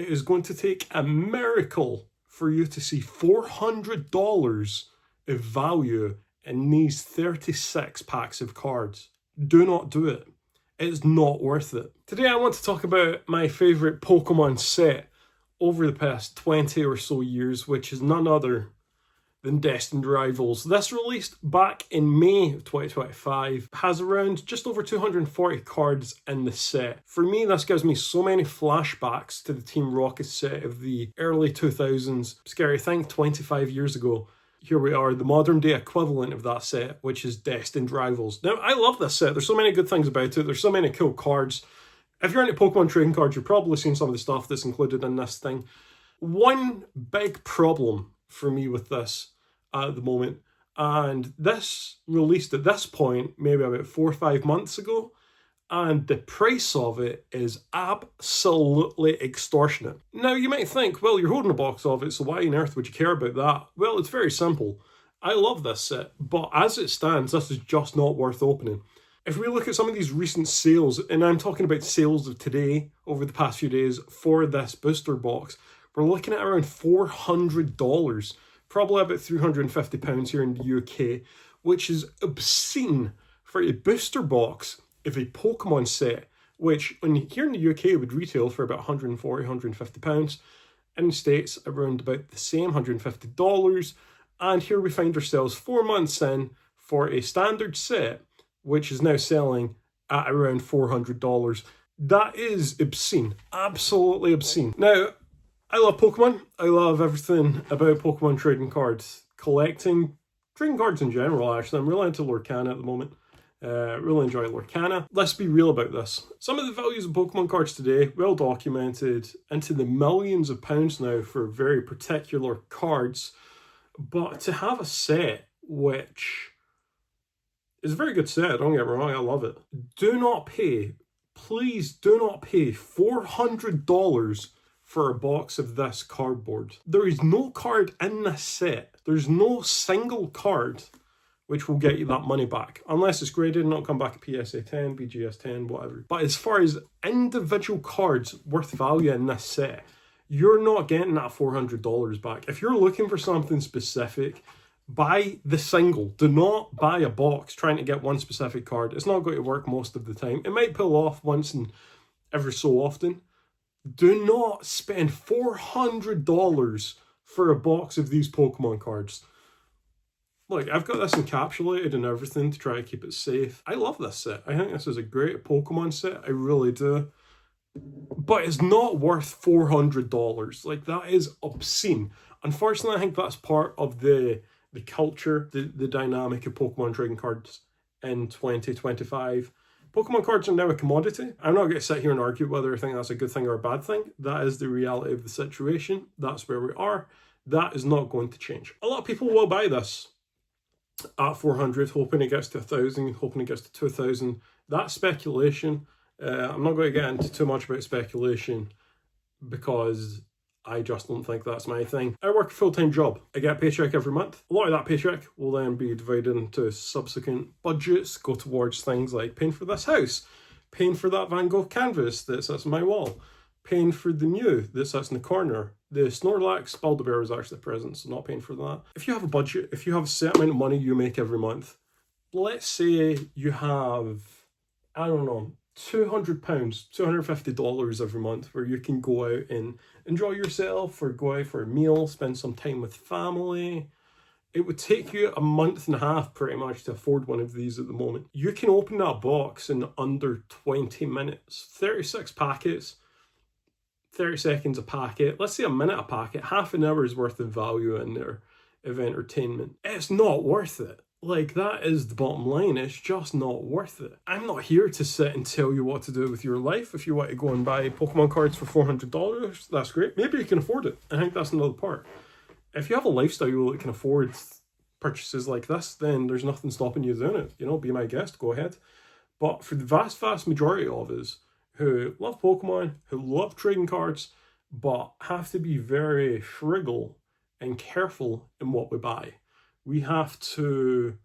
it is going to take a miracle for you to see $400 of value in these 36 packs of cards. Do not do it. It's not worth it. Today I want to talk about my favourite Pokemon set over the past 20 or so years, which is none other than Destined Rivals. This released back in May of 2025 has around just over 240 cards in the set. For me, this gives me so many flashbacks to the Team Rocket set of the early 2000s. Scary thing, 25 years ago. Here we are, the modern day equivalent of that set, which is Destined Rivals. Now, I love this set. There's so many good things about it. There's so many cool cards. If you're into Pokemon trading cards, you've probably seen some of the stuff that's included in this thing. One big problem for me with this at the moment, and this released at this point maybe about 4 or 5 months ago, and the price of it is absolutely extortionate. Now you might think, well, you're holding a box of it, so why on earth would you care about that? Well, it's very simple. I love this set, but as it stands, this is just not worth opening. If we look at some of these recent sales, and I'm talking about sales of today over the past few days for this booster box, we're looking at around $400, probably about £350 here in the UK, which is obscene for a booster box of a Pokemon set, which here in the UK would retail for about £140, £150. In the States, around about the same, $150. And here we find ourselves 4 months in for a standard set, which is now selling at around $400. That is obscene, absolutely obscene. Now, I love Pokemon. I love everything about Pokemon trading cards. Collecting, trading cards in general, actually. I'm really into Lorcana at the moment. Really enjoy Lorcana. Let's be real about this. Some of the values of Pokemon cards today, well documented, into the millions of pounds now for very particular cards. But to have a set which is a very good set, don't get me wrong, I love it. Do not pay, please do not pay $400 for a box of this cardboard. There is no card in this set. There's no single card which will get you that money back. Unless it's graded and not come back a PSA 10, BGS 10, whatever. But as far as individual cards worth value in this set, you're not getting that $400 back. If you're looking for something specific, buy the single. Do not buy a box trying to get one specific card. It's not going to work most of the time. It might pull off once in every so often. Do not spend $400 for a box of these Pokemon cards. Look, I've got this encapsulated and everything to try to keep it safe. I love this set. I think this is a great Pokemon set. I really do. But it's not worth $400. Like, that is obscene. Unfortunately, I think that's part of the culture, the dynamic of Pokemon trading cards in 2025. Pokemon cards are now a commodity. I'm not going to sit here and argue whether I think that's a good thing or a bad thing. That is the reality of the situation. That's where we are. That is not going to change. A lot of people will buy this at 400, hoping it gets to 1,000, hoping it gets to 2,000. That's speculation. I'm not going to get into too much about speculation because I just don't think that's my thing. I work a full-time job. I get a paycheck every month. A lot of that paycheck will then be divided into subsequent budgets, go towards things like paying for this house, paying for that Van Gogh canvas that sits on my wall, paying for the Mew that sits in the corner. The Snorlax Build-A-Bear is actually present, so not paying for that. If you have a budget, if you have a set amount of money you make every month, let's say you have, I don't know, £200, $250 every month where you can go out and enjoy yourself or go out for a meal, spend some time with family. It would take you a month and a half pretty much to afford one of these at the moment. You can open that box in under 20 minutes. 36 packets, 30 seconds a packet, let's say a minute a packet, half an hour's worth of value in there of entertainment. It's not worth it. Like, that is the bottom line. It's just not worth it. I'm not here to sit and tell you what to do with your life. If you want to go and buy Pokemon cards for $400, that's great. Maybe you can afford it. I think that's another part. If you have a lifestyle that can afford purchases like this, then there's nothing stopping you doing it. You know, be my guest, go ahead. But for the vast majority of us who love Pokemon, who love trading cards, but have to be very frugal and careful in what we buy. We have to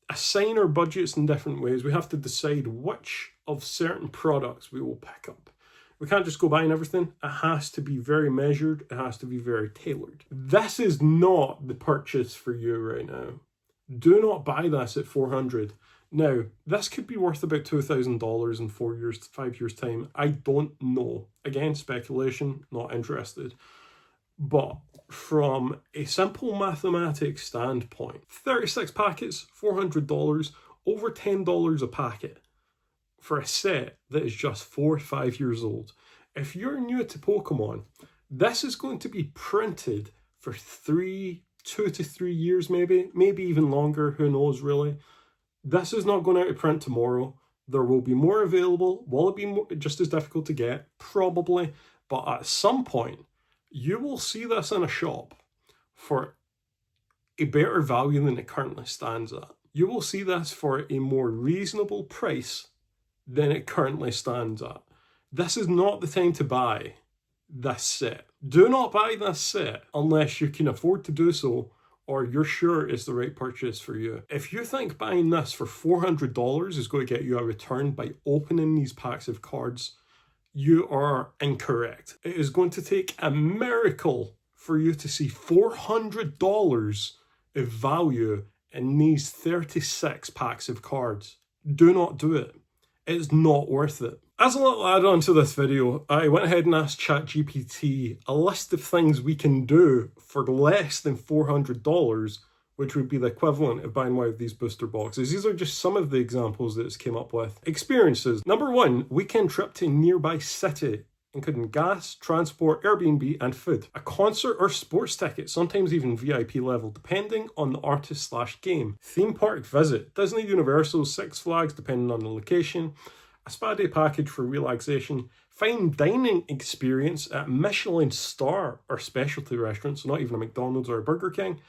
assign our budgets in different ways. We have to decide which of certain products we will pick up. We can't just go buying everything. It has to be very measured. It has to be very tailored. This is not the purchase for you right now. Do not buy this at $400. Now, this could be worth about $2,000 in 4 years, 5 years time. I don't know. Again, speculation, not interested. But from a simple mathematics standpoint, 36 packets, $400, over $10 a packet for a set that is just 4 or 5 years old. If you're new to Pokemon, this is going to be printed for 2 to 3 years, maybe even longer, who knows really. This is not going out of print tomorrow. There will be more available. Will it be just as difficult to get? Probably. But at some point, you will see this in a shop for a better value than it currently stands at. You will see this for a more reasonable price than it currently stands at. This is not the time to buy this set. Do not buy this set unless you can afford to do so, or you're sure it's the right purchase for you. If you think buying this for $400 is going to get you a return by opening these packs of cards, you are incorrect. It is going to take a miracle for you to see $400 of value in these 36 packs of cards. Do not do it. It's not worth it. As a little add-on to this video, I went ahead and asked ChatGPT a list of things we can do for less than $400, which would be the equivalent of buying one of these booster boxes. These are just some of the examples that it's came up with. Experiences. Number 1, weekend trip to a nearby city, including gas, transport, Airbnb, and food. A concert or sports ticket, sometimes even VIP level, depending on the artist/game. Theme park visit, Disney, Universal, Six Flags, depending on the location. A spa day package for relaxation. Fine dining experience at Michelin star or specialty restaurants, so not even a McDonald's or a Burger King.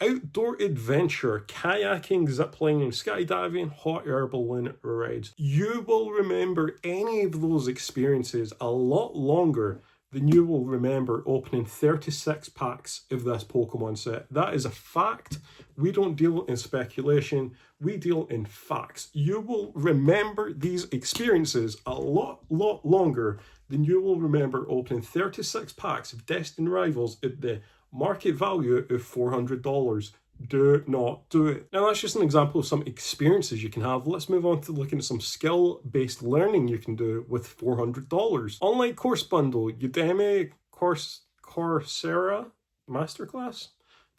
Outdoor adventure, kayaking, ziplining, skydiving, hot air balloon rides. You will remember any of those experiences a lot longer than you will remember opening 36 packs of this Pokemon set. That is a fact. We don't deal in speculation. We deal in facts. You will remember these experiences a lot longer than you will remember opening 36 packs of Destined Rivals at the market value of $400. Do not do it. Now that's just an example of some experiences you can have. Let's move on to looking at some skill-based learning you can do with $400. Online course bundle, Udemy, Coursera, Masterclass?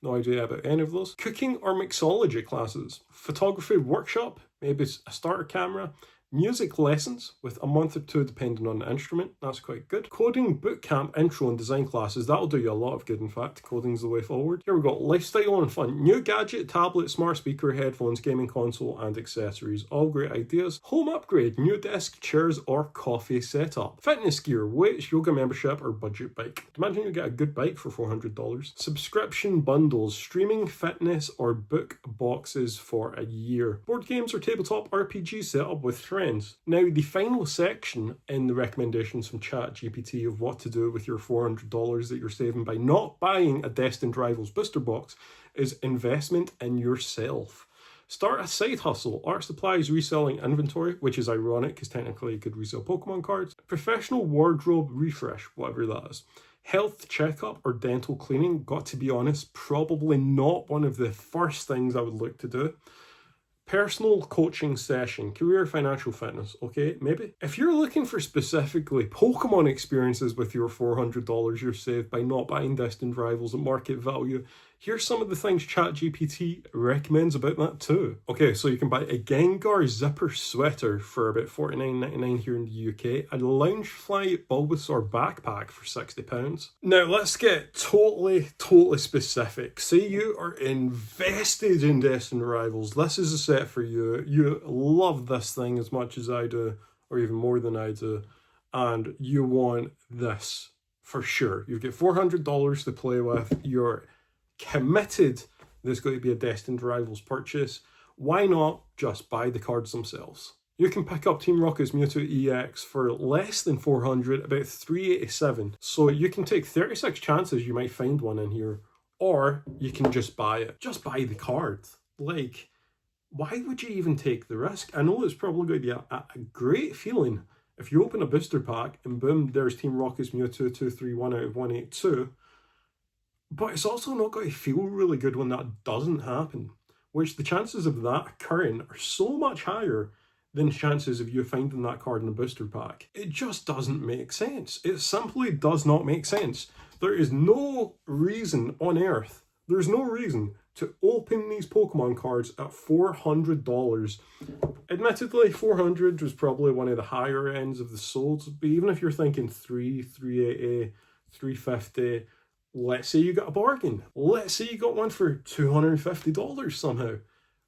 No idea about any of those. Cooking or mixology classes. Photography workshop, maybe a starter camera. Music lessons with a month or 2 depending on the instrument. That's quite good. Coding bootcamp, intro and design classes. That'll do you a lot of good, in fact. Coding's the way forward. Here we go. Lifestyle and fun. New gadget, tablet, smart speaker, headphones, gaming console and accessories. All great ideas. Home upgrade. New desk, chairs or coffee setup. Fitness gear, weights, yoga membership or budget bike. Imagine you get a good bike for $400. Subscription bundles. Streaming, fitness or book boxes for a year. Board games or tabletop RPG setup with friends. Now, the final section in the recommendations from ChatGPT of what to do with your $400 that you're saving by not buying a Destined Rivals booster box is investment in yourself. Start a side hustle, art supplies, reselling inventory, which is ironic because technically you could resell Pokemon cards. Professional wardrobe refresh, whatever that is. Health checkup or dental cleaning, got to be honest, probably not one of the first things I would look to do. Personal coaching session, career financial fitness, okay, maybe. If you're looking for specifically Pokemon experiences with your $400 you're saved by not buying Destined Rivals at market value, here's some of the things ChatGPT recommends about that too. Okay, so you can buy a Gengar zipper sweater for about $49.99 here in the UK, a Loungefly Bulbasaur backpack for £60. Now let's get totally specific. Say you are invested in Destined Rivals. This is a set for you. You love this thing as much as I do, or even more than I do, and you want this for sure. You get $400 to play with. You're committed there's going to be a Destined Rivals purchase. Why not just buy the cards themselves? You can pick up Team Rocket's Mewtwo EX for less than $400, about $387. So you can take 36 chances you might find one in here, or you can just buy it. Just buy the card. Like, why would you even take the risk? I know it's probably going to be a great feeling If you open a booster pack and boom, there's Team Rocket's Mewtwo 231 out of 182, but it's also not going to feel really good when that doesn't happen, which the chances of that occurring are so much higher than chances of you finding that card in a booster pack. It just doesn't make sense. It simply does not make sense. There is no reason on earth, there's no reason to open these Pokemon cards at $400. Admittedly, 400 was probably one of the higher ends of the solds, but even if you're thinking 380, 350, let's say you got a bargain. Let's say you got one for $250 somehow.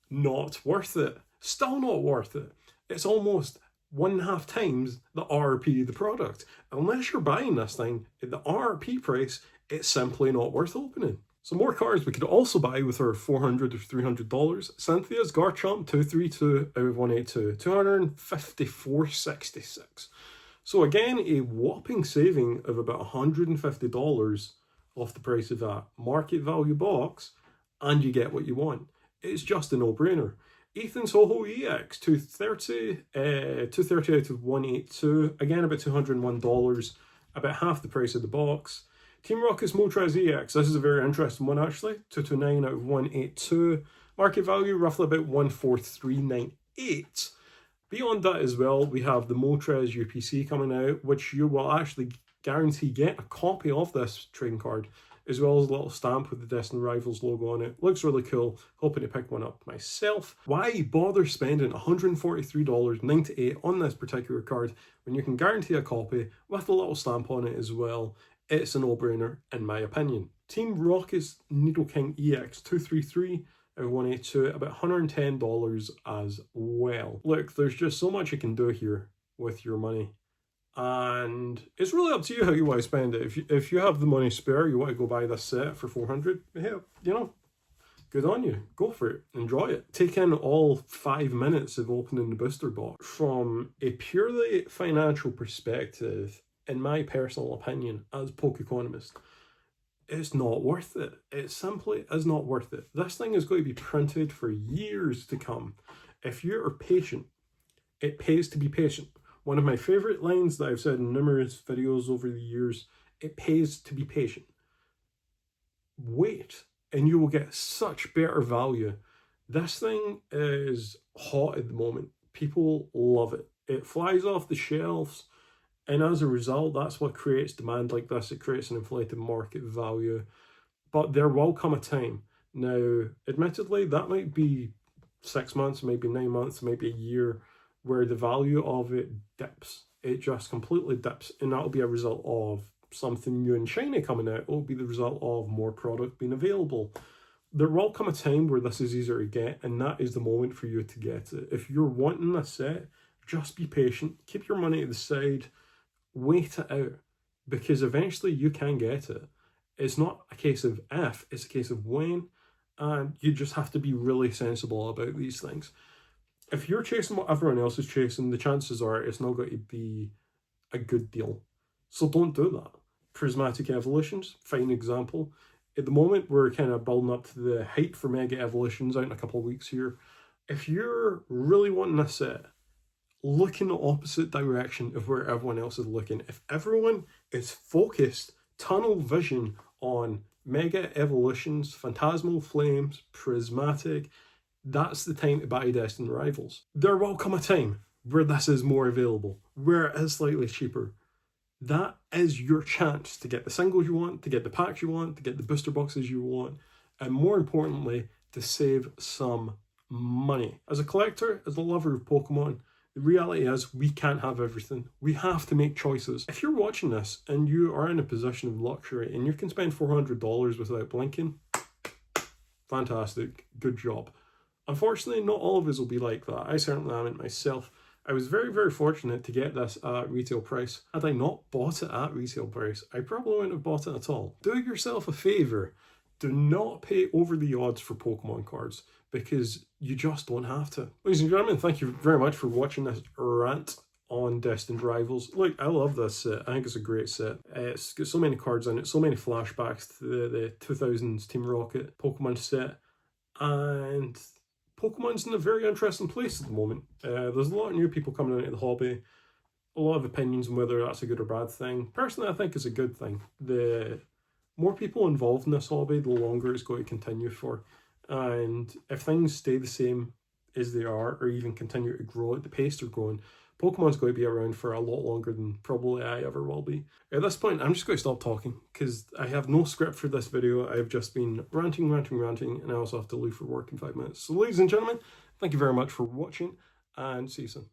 Not worth it. Still not worth it. It's almost 1.5 times the RRP of the product. Unless you're buying this thing at the RRP price, it's simply not worth opening. Some more cards we could also buy with our $400 or $300. Cynthia's Garchomp 232 out of 182, $254.66. So again, a whopping saving of about $150 off the price of that market value box, and you get what you want. It's just a no-brainer. Ethan Soho EX 230 out of 182, again about $201, about half the price of the box. Team Rocket's Moltres EX, this is a very interesting one actually, 229 out of 182, market value roughly about 14398. Beyond that as well, we have the Moltres UPC coming out, which you will actually guarantee get a copy of this trading card, as well as a little stamp with the Destined Rivals logo on it. Looks really cool. Hoping to pick one up myself. Why bother spending $143.98 on this particular card when you can guarantee a copy with a little stamp on it as well? It's a no-brainer in my opinion. Team Rocket's Nidoking EX 233 out of 182, about $110 as well. Look, there's just so much you can do here with your money. And it's really up to you how you want to spend it. If you have the money spare, you want to go buy this set for $400, yeah, you know, good on you. Go for it. Enjoy it. Take in all 5 minutes of opening the booster box. From a purely financial perspective, in my personal opinion, as Pokeconomist, it's not worth it. It simply is not worth it. This thing is going to be printed for years to come. If you are patient, it pays to be patient. One of my favorite lines that I've said in numerous videos over the years, it pays to be patient. Wait, and you will get such better value. This thing is hot at the moment. People love it. It flies off the shelves, and as a result, that's what creates demand like this. It creates an inflated market value. But there will come a time. Now, admittedly, that might be 6 months, maybe 9 months, maybe a year, where the value of it dips. It just completely dips, and that'll be a result of something new and shiny coming out. It'll be the result of more product being available. There will come a time where this is easier to get, and that is the moment for you to get it. If you're wanting a set, just be patient, keep your money to the side, wait it out, because eventually you can get it. It's not a case of if, it's a case of when, and you just have to be really sensible about these things. If you're chasing what everyone else is chasing, the chances are it's not going to be a good deal. So don't do that. Prismatic Evolutions, fine example. At the moment, we're kind of building up to the hype for Mega Evolutions out in a couple of weeks here. If you're really wanting a set, look in the opposite direction of where everyone else is looking. If everyone is focused, tunnel vision on Mega Evolutions, Phantasmal Flames, Prismatic, that's the time to buy Destined Rivals. There will come a time where this is more available, where it is slightly cheaper. That is your chance to get the singles you want, to get the packs you want, to get the booster boxes you want, and more importantly, to save some money. As a collector, as a lover of Pokemon, the reality is we can't have everything. We have to make choices. If you're watching this and you are in a position of luxury and you can spend $400 without blinking, fantastic, good job. Unfortunately, not all of us will be like that. I certainly am myself. I was very, very fortunate to get this at retail price. Had I not bought it at retail price, I probably wouldn't have bought it at all. Do yourself a favour. Do not pay over the odds for Pokemon cards, because you just don't have to. Ladies and gentlemen, thank you very much for watching this rant on Destined Rivals. Look, I love this set. I think it's a great set. It's got so many cards in it, so many flashbacks to the 2000s Team Rocket Pokemon set. And Pokemon's in a very interesting place at the moment. There's a lot of new people coming into the hobby. a lot of opinions on whether that's a good or bad thing. Personally, I think it's a good thing. The more people involved in this hobby, the longer it's going to continue for. And if things stay the same as they are, or even continue to grow at the pace they're growing, Pokemon's going to be around for a lot longer than probably I ever will be. At this point, I'm just going to stop talking because I have no script for this video. I've just been ranting, and I also have to leave for work in 5 minutes. So ladies and gentlemen, thank you very much for watching, and see you soon.